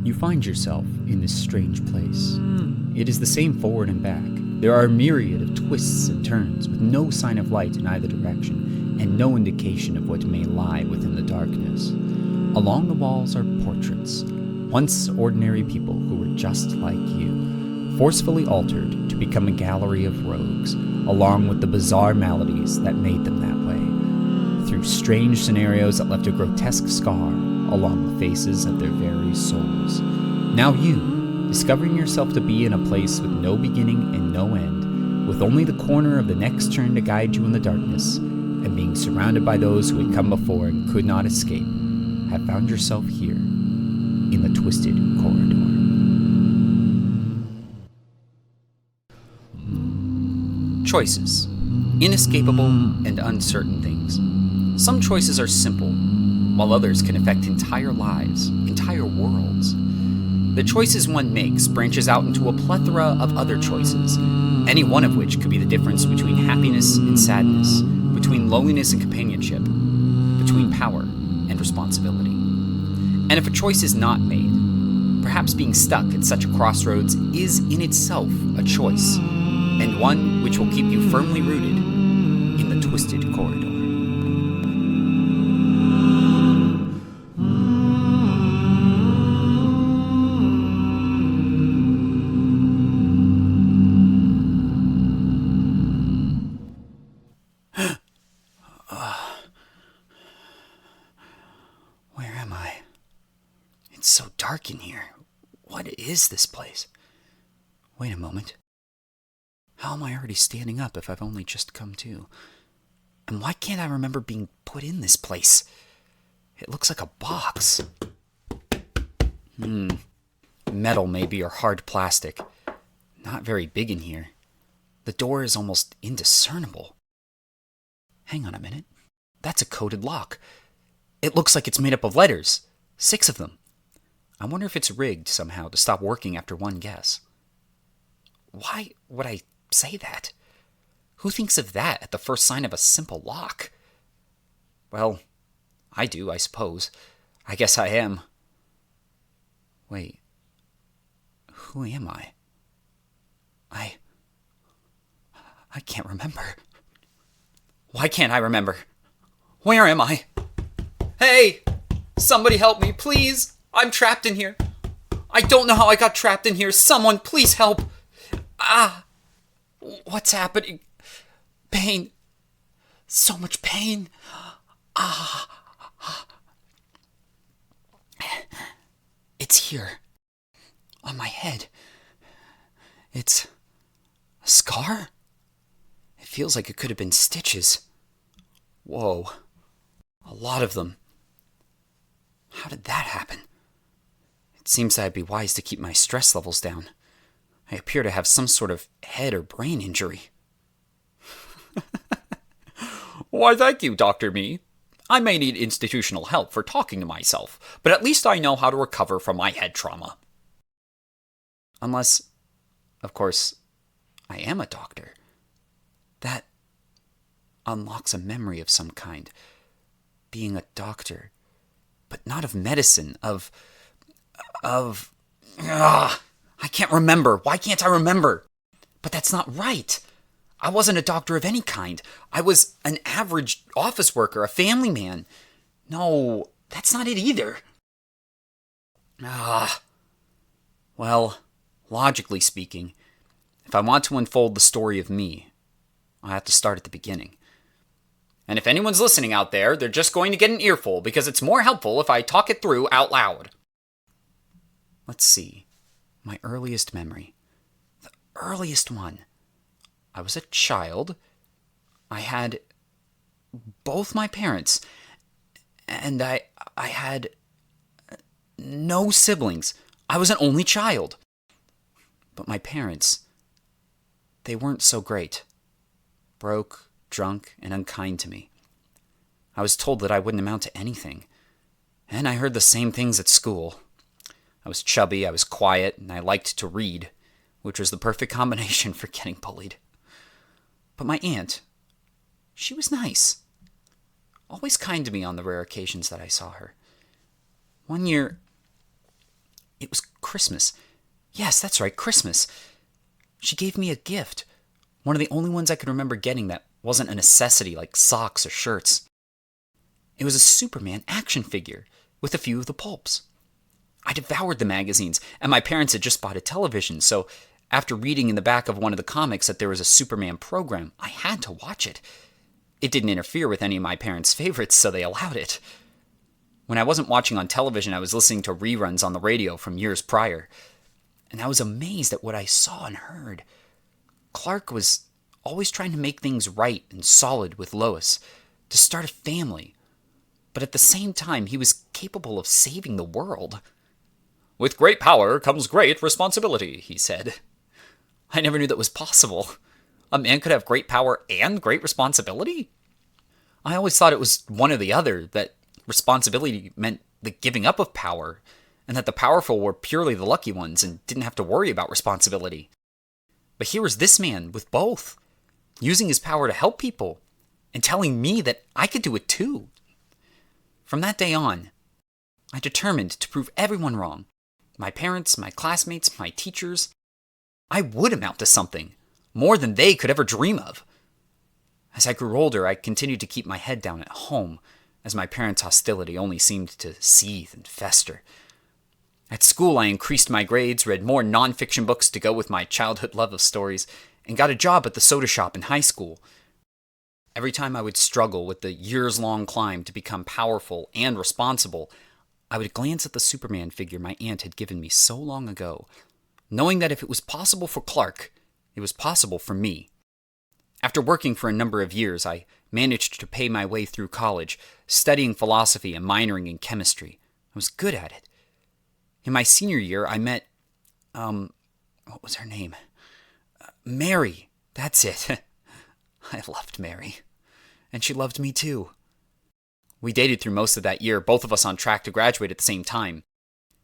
You find yourself in this strange place. It is the same forward and back. There are a myriad of twists and turns with no sign of light in either direction and no indication of what may lie within the darkness. Along the walls are portraits, once ordinary people who were just like you, forcefully altered to become a gallery of rogues, along with the bizarre maladies that made them that way, through strange scenarios that left a grotesque scar along the faces of their very souls. Now you, discovering yourself to be in a place with no beginning and no end, with only the corner of the next turn to guide you in the darkness, and being surrounded by those who had come before and could not escape, have found yourself here, in the Twisted Corridor. Choices. Inescapable and uncertain things. Some choices are simple, while others can affect entire lives, entire worlds. The choices one makes branches out into a plethora of other choices, any one of which could be the difference between happiness and sadness, between loneliness and companionship, between power and responsibility. And if a choice is not made, perhaps being stuck at such a crossroads is in itself a choice, and one which will keep you firmly rooted in the Twisted Corridor. Where am I? It's so dark in here. What is this place? Wait a moment. How am I already standing up if I've only just come to? And why can't I remember being put in this place? It looks like a box. Metal maybe, or hard plastic. Not very big in here. The door is almost indiscernible. Hang on a minute. That's a coded lock. It looks like it's made up of letters. 6 of them. I wonder if it's rigged somehow to stop working after one guess. Why would I say that? Who thinks of that at the first sign of a simple lock? Well, I do, I suppose. I guess I am. Wait. Who am I? I can't remember. Why can't I remember? Where am I? Hey! Somebody help me, please! I'm trapped in here. I don't know how I got trapped in here. Someone, please help! What's happening? Pain. So much pain. It's here. On my head. It's a scar? It feels like it could have been stitches. Whoa. A lot of them. How did that happen? It seems that I'd be wise to keep my stress levels down. I appear to have some sort of head or brain injury. Why, thank you, Dr. Me. I may need institutional help for talking to myself, but at least I know how to recover from my head trauma. Unless, of course, I am a doctor. That unlocks a memory of some kind. Being a doctor. But not of medicine, of... I can't remember. Why can't I remember? But that's not right. I wasn't a doctor of any kind. I was an average office worker, a family man. No, that's not it either. Well, logically speaking, if I want to unfold the story of me, I have to start at the beginning. And if anyone's listening out there, they're just going to get an earful because it's more helpful if I talk it through out loud. Let's see. My earliest memory. The earliest one. I was a child. I had both my parents. And I had no siblings. I was an only child. But my parents, they weren't so great. Broke, drunk, and unkind to me. I was told that I wouldn't amount to anything. And I heard the same things at school. I was chubby, I was quiet, and I liked to read, which was the perfect combination for getting bullied. But my aunt, she was nice. Always kind to me on the rare occasions that I saw her. One year, It was Christmas. Yes, that's right, Christmas. She gave me a gift. One of the only ones I could remember getting that wasn't a necessity like socks or shirts. It was a Superman action figure with a few of the pulps. I devoured the magazines, and my parents had just bought a television, so after reading in the back of one of the comics that there was a Superman program, I had to watch it. It didn't interfere with any of my parents' favorites, so they allowed it. When I wasn't watching on television, I was listening to reruns on the radio from years prior, and I was amazed at what I saw and heard. Clark was always trying to make things right and solid with Lois, to start a family, but at the same time, he was capable of saving the world. "With great power comes great responsibility," he said. I never knew that was possible. A man could have great power and great responsibility? I always thought it was one or the other, that responsibility meant the giving up of power, and that the powerful were purely the lucky ones and didn't have to worry about responsibility. But here was this man with both, using his power to help people, and telling me that I could do it too. From that day on, I determined to prove everyone wrong. My parents, my classmates, my teachers. I would amount to something, more than they could ever dream of. As I grew older, I continued to keep my head down at home, as my parents' hostility only seemed to seethe and fester. At school, I increased my grades, read more nonfiction books to go with my childhood love of stories, and got a job at the soda shop in high school. Every time I would struggle with the years-long climb to become powerful and responsible, I would glance at the Superman figure my aunt had given me so long ago, knowing that if it was possible for Clark, it was possible for me. After working for a number of years, I managed to pay my way through college, studying philosophy and minoring in chemistry. I was good at it. In my senior year, I met, what was her name? Mary. That's it. I loved Mary. And she loved me too. We dated through most of that year, both of us on track to graduate at the same time.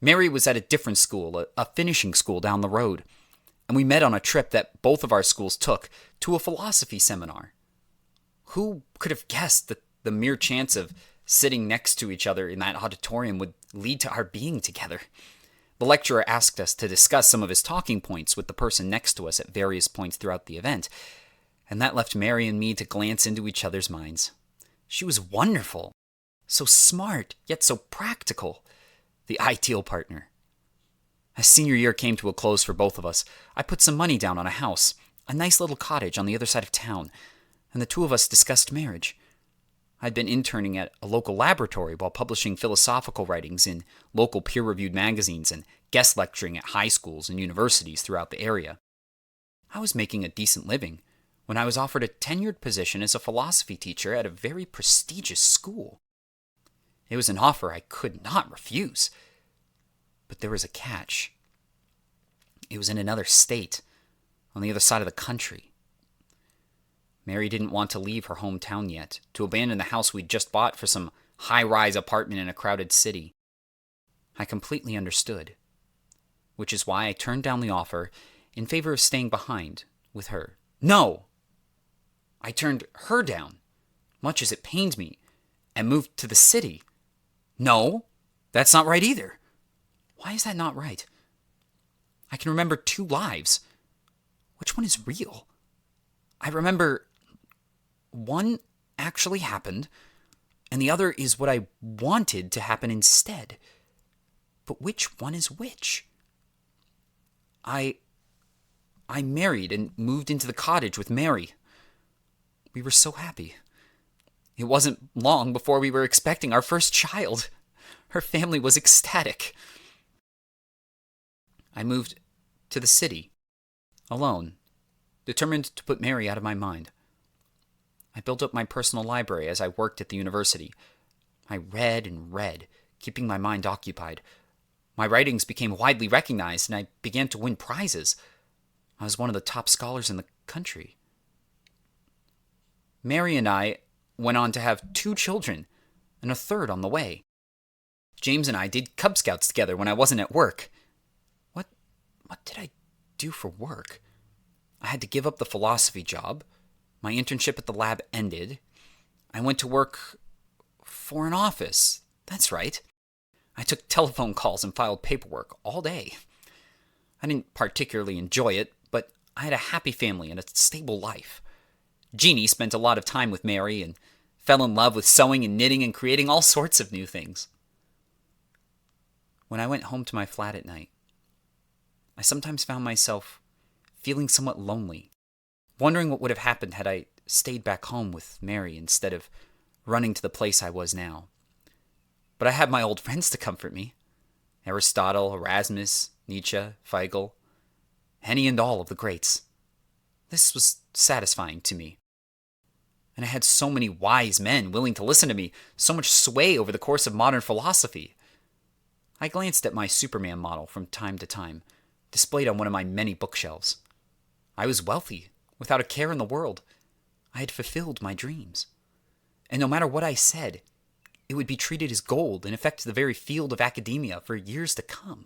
Mary was at a different school, a finishing school down the road, and we met on a trip that both of our schools took to a philosophy seminar. Who could have guessed that the mere chance of sitting next to each other in that auditorium would lead to our being together? The lecturer asked us to discuss some of his talking points with the person next to us at various points throughout the event, and that left Mary and me to glance into each other's minds. She was wonderful, so smart, yet so practical, the ideal partner. As senior year came to a close for both of us, I put some money down on a house, a nice little cottage on the other side of town, and the two of us discussed marriage. I'd been interning at a local laboratory while publishing philosophical writings in local peer-reviewed magazines and guest lecturing at high schools and universities throughout the area. I was making a decent living when I was offered a tenured position as a philosophy teacher at a very prestigious school. It was an offer I could not refuse. But there was a catch. It was in another state, on the other side of the country. Mary didn't want to leave her hometown yet, to abandon the house we'd just bought for some high-rise apartment in a crowded city. I completely understood, which is why I turned down the offer in favor of staying behind with her. No! I turned her down, much as it pained me, and moved to the city. No, that's not right either. Why is that not right? I can remember two lives. Which one is real? I remember one actually happened, and the other is what I wanted to happen instead. But which one is which? I married and moved into the cottage with Mary. We were so happy. It wasn't long before we were expecting our first child. Her family was ecstatic. I moved to the city, alone, determined to put Mary out of my mind. I built up my personal library as I worked at the university. I read and read, keeping my mind occupied. My writings became widely recognized, and I began to win prizes. I was one of the top scholars in the country. Mary and I went on to have 2 children, and a third on the way. James and I did Cub Scouts together when I wasn't at work. What did I do for work? I had to give up the philosophy job. My internship at the lab ended. I went to work for an office. That's right. I took telephone calls and filed paperwork all day. I didn't particularly enjoy it, but I had a happy family and a stable life. Jeannie spent a lot of time with Mary and fell in love with sewing and knitting and creating all sorts of new things. When I went home to my flat at night, I sometimes found myself feeling somewhat lonely, wondering what would have happened had I stayed back home with Mary instead of running to the place I was now. But I had my old friends to comfort me. Aristotle, Erasmus, Nietzsche, Hegel, any and all of the greats. This was satisfying to me. And I had so many wise men willing to listen to me, so much sway over the course of modern philosophy. I glanced at my Superman model from time to time, displayed on one of my many bookshelves. I was wealthy, without a care in the world. I had fulfilled my dreams. And no matter what I said, it would be treated as gold and affect the very field of academia for years to come.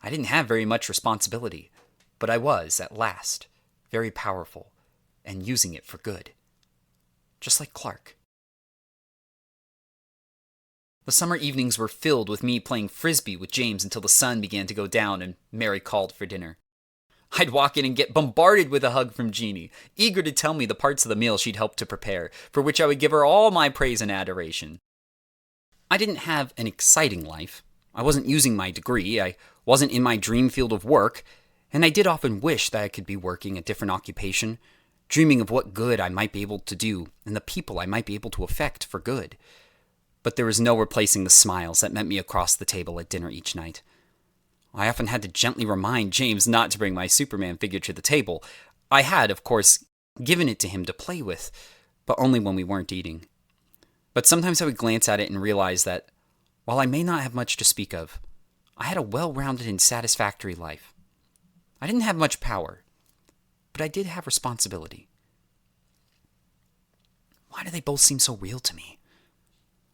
I didn't have very much responsibility, but I was, at last, very powerful and using it for good. Just like Clark. The summer evenings were filled with me playing frisbee with James until the sun began to go down and Mary called for dinner. I'd walk in and get bombarded with a hug from Jeannie, eager to tell me the parts of the meal she'd helped to prepare, for which I would give her all my praise and adoration. I didn't have an exciting life. I wasn't using my degree, I wasn't in my dream field of work, and I did often wish that I could be working a different occupation, dreaming of what good I might be able to do and the people I might be able to affect for good. But there was no replacing the smiles that met me across the table at dinner each night. I often had to gently remind James not to bring my Superman figure to the table. I had, of course, given it to him to play with, but only when we weren't eating. But sometimes I would glance at it and realize that, while I may not have much to speak of, I had a well-rounded and satisfactory life. I didn't have much power, but I did have responsibility. Why do they both seem so real to me?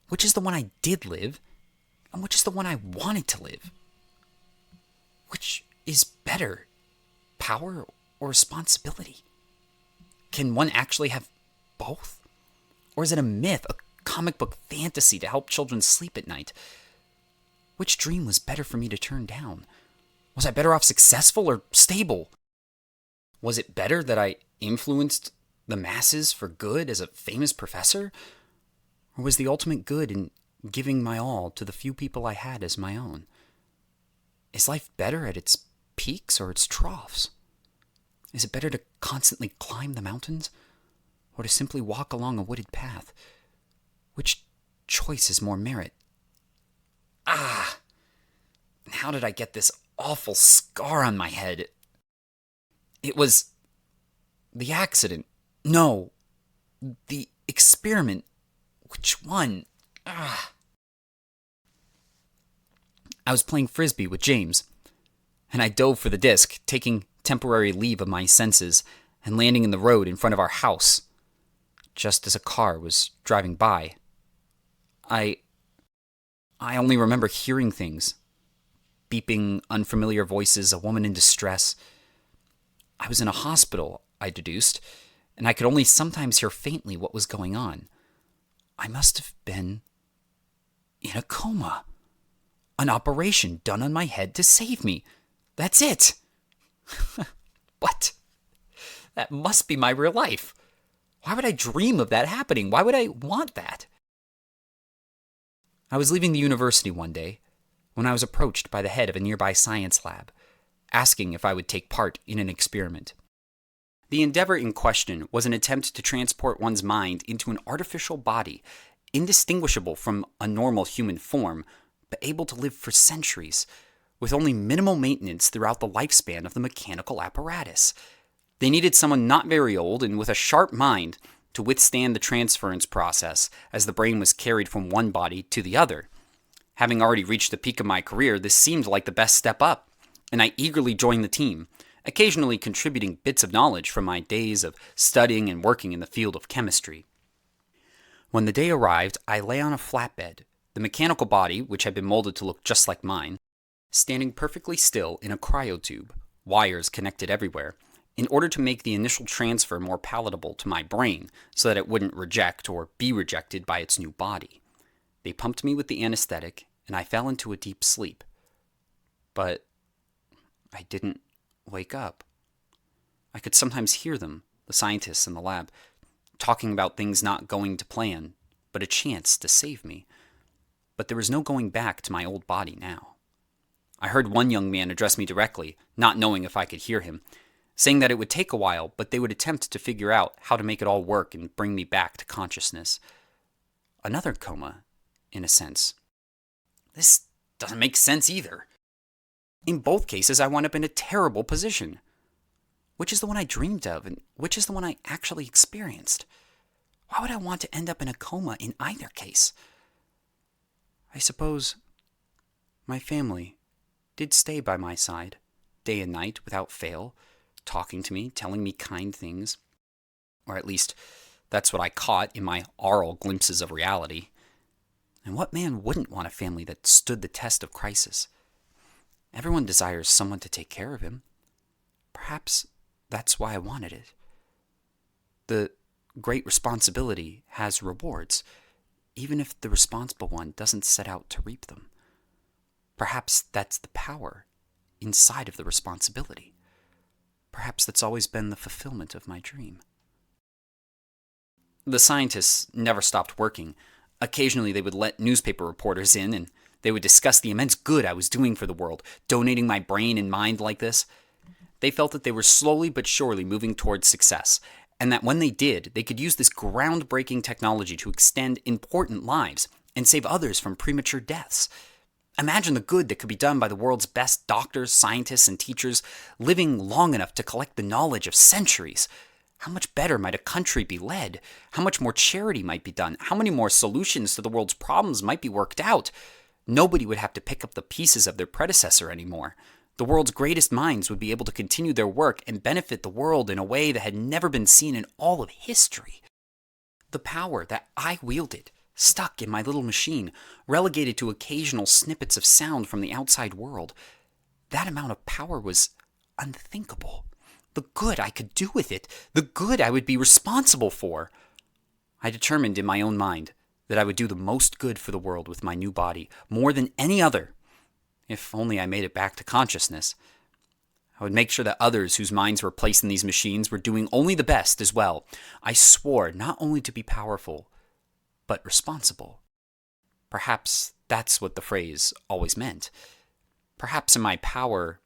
Which is the one I did live, and which is the one I wanted to live? Which is better, power or responsibility? Can one actually have both? Or is it a myth, a comic book fantasy to help children sleep at night? Which dream was better for me to turn down? Was I better off successful or stable? Was it better that I influenced the masses for good as a famous professor? Or was the ultimate good in giving my all to the few people I had as my own? Is life better at its peaks or its troughs? Is it better to constantly climb the mountains or to simply walk along a wooded path? Which choice is more merit? How did I get this awful scar on my head? It was the accident. No, the experiment. Which one? I was playing frisbee with James, and I dove for the disc, taking temporary leave of my senses and landing in the road in front of our house, just as a car was driving by. I only remember hearing things, beeping unfamiliar voices, a woman in distress. I was in a hospital, I deduced, and I could only sometimes hear faintly what was going on. I must have been in a coma. An operation done on my head to save me. That's it. What? That must be my real life. Why would I dream of that happening? Why would I want that? I was leaving the university one day when I was approached by the head of a nearby science lab, asking if I would take part in an experiment. The endeavor in question was an attempt to transport one's mind into an artificial body, indistinguishable from a normal human form, but able to live for centuries, with only minimal maintenance throughout the lifespan of the mechanical apparatus. They needed someone not very old and with a sharp mind to withstand the transference process as the brain was carried from one body to the other. Having already reached the peak of my career, this seemed like the best step up, and I eagerly joined the team, occasionally contributing bits of knowledge from my days of studying and working in the field of chemistry. When the day arrived, I lay on a flatbed, the mechanical body, which had been molded to look just like mine, standing perfectly still in a cryotube, wires connected everywhere, in order to make the initial transfer more palatable to my brain so that it wouldn't reject or be rejected by its new body. They pumped me with the anesthetic, and I fell into a deep sleep. But I didn't wake up. I could sometimes hear them, the scientists in the lab, talking about things not going to plan, but a chance to save me. But there was no going back to my old body now. I heard one young man address me directly, not knowing if I could hear him, saying that it would take a while, but they would attempt to figure out how to make it all work and bring me back to consciousness. Another coma, in a sense. This doesn't make sense either. In both cases, I wound up in a terrible position. Which is the one I dreamed of, and which is the one I actually experienced? Why would I want to end up in a coma in either case? I suppose my family did stay by my side, day and night without fail, talking to me, telling me kind things. Or at least, that's what I caught in my aural glimpses of reality. And what man wouldn't want a family that stood the test of crisis? Everyone desires someone to take care of him. Perhaps that's why I wanted it. The great responsibility has rewards, even if the responsible one doesn't set out to reap them. Perhaps that's the power inside of the responsibility. Perhaps that's always been the fulfillment of my dream. The scientists never stopped working. Occasionally they would let newspaper reporters in and they would discuss the immense good I was doing for the world, donating my brain and mind like this. They felt that they were slowly but surely moving towards success, and that when they did, they could use this groundbreaking technology to extend important lives and save others from premature deaths. Imagine the good that could be done by the world's best doctors, scientists, and teachers living long enough to collect the knowledge of centuries. How much better might a country be led? How much more charity might be done? How many more solutions to the world's problems might be worked out? Nobody would have to pick up the pieces of their predecessor anymore. The world's greatest minds would be able to continue their work and benefit the world in a way that had never been seen in all of history. The power that I wielded, stuck in my little machine, relegated to occasional snippets of sound from the outside world, that amount of power was unthinkable. The good I could do with it, the good I would be responsible for. I determined in my own mind that I would do the most good for the world with my new body, more than any other. If only I made it back to consciousness. I would make sure that others whose minds were placed in these machines were doing only the best as well. I swore not only to be powerful, but responsible. Perhaps that's what the phrase always meant. Perhaps in my power,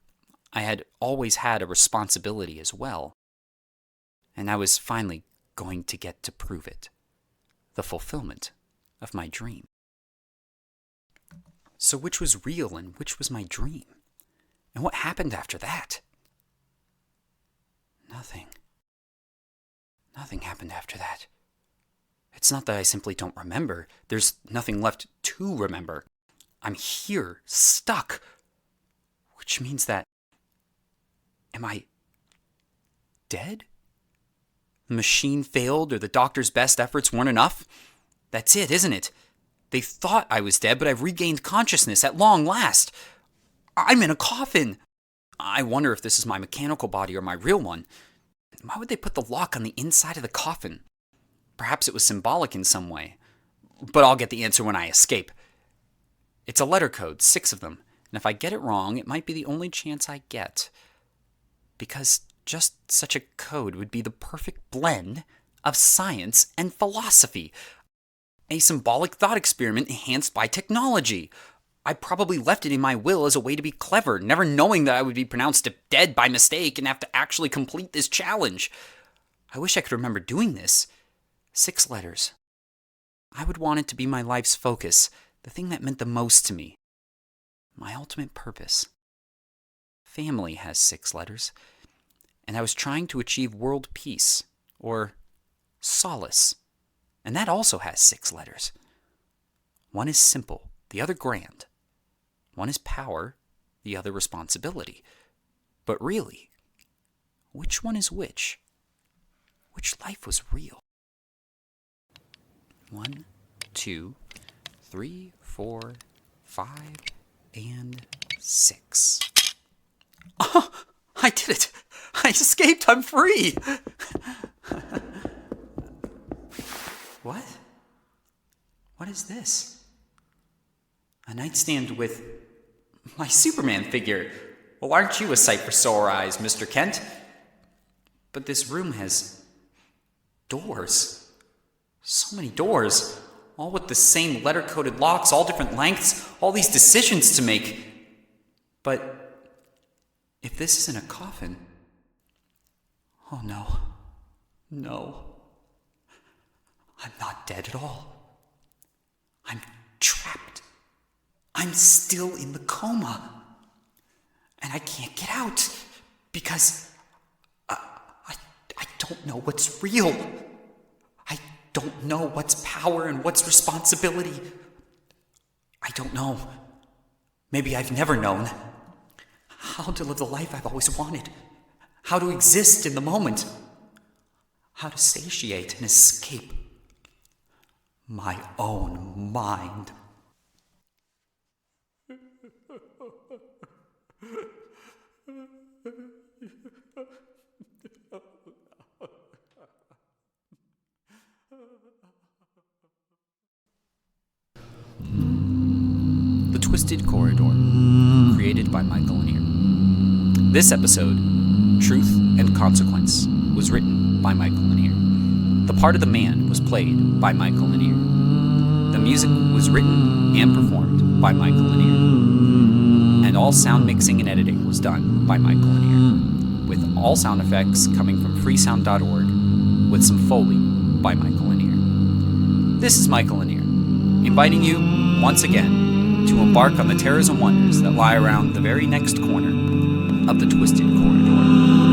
I had always had a responsibility as well. And I was finally going to get to prove it. The fulfillment of my dream. So which was real and which was my dream? And what happened after that? Nothing. Nothing happened after that. It's not that I simply don't remember. There's nothing left to remember. I'm here, stuck. Which means that... Am I dead? The machine failed, or the doctor's best efforts weren't enough? That's it, isn't it? They thought I was dead, but I've regained consciousness at long last. I'm in a coffin. I wonder if this is my mechanical body or my real one. Why would they put the lock on the inside of the coffin? Perhaps it was symbolic in some way. But I'll get the answer when I escape. It's a letter code, 6 of them. And if I get it wrong, it might be the only chance I get. Because just such a code would be the perfect blend of science and philosophy. A symbolic thought experiment enhanced by technology. I probably left it in my will as a way to be clever, never knowing that I would be pronounced dead by mistake and have to actually complete this challenge. I wish I could remember doing this. 6 letters. I would want it to be my life's focus, the thing that meant the most to me. My ultimate purpose. Family has 6 letters, and I was trying to achieve world peace, or solace. And that also has 6 letters. One is simple, the other grand. One is power, the other responsibility. But really, which one is which? Which life was real? 1, 2, 3, 4, 5, and 6. Oh, I did it! I escaped! I'm free! What? What is this? A nightstand with my Superman figure. Well, aren't you a sight for sore eyes, Mr. Kent? But this room has doors. So many doors. All with the same letter-coded locks, all different lengths, all these decisions to make. But if this isn't a coffin... Oh no. No. I'm not dead at all. I'm trapped. I'm still in the coma. And I can't get out because I don't know what's real. I don't know what's power and what's responsibility. I don't know. Maybe I've never known how to live the life I've always wanted. How to exist in the moment. How to satiate and escape my own mind. The Twisted Corridor, created by Michael Lanier. This episode, Truth and Consequence, was written by Michael Lanier. The part of the man was played by Michael Lanier. The music was written and performed by Michael Lanier. And all sound mixing and editing was done by Michael Lanier, with all sound effects coming from freesound.org, with some Foley by Michael Lanier. This is Michael Lanier, inviting you, once again, to embark on the terrors and wonders that lie around the very next corner of the Twisted Corridor.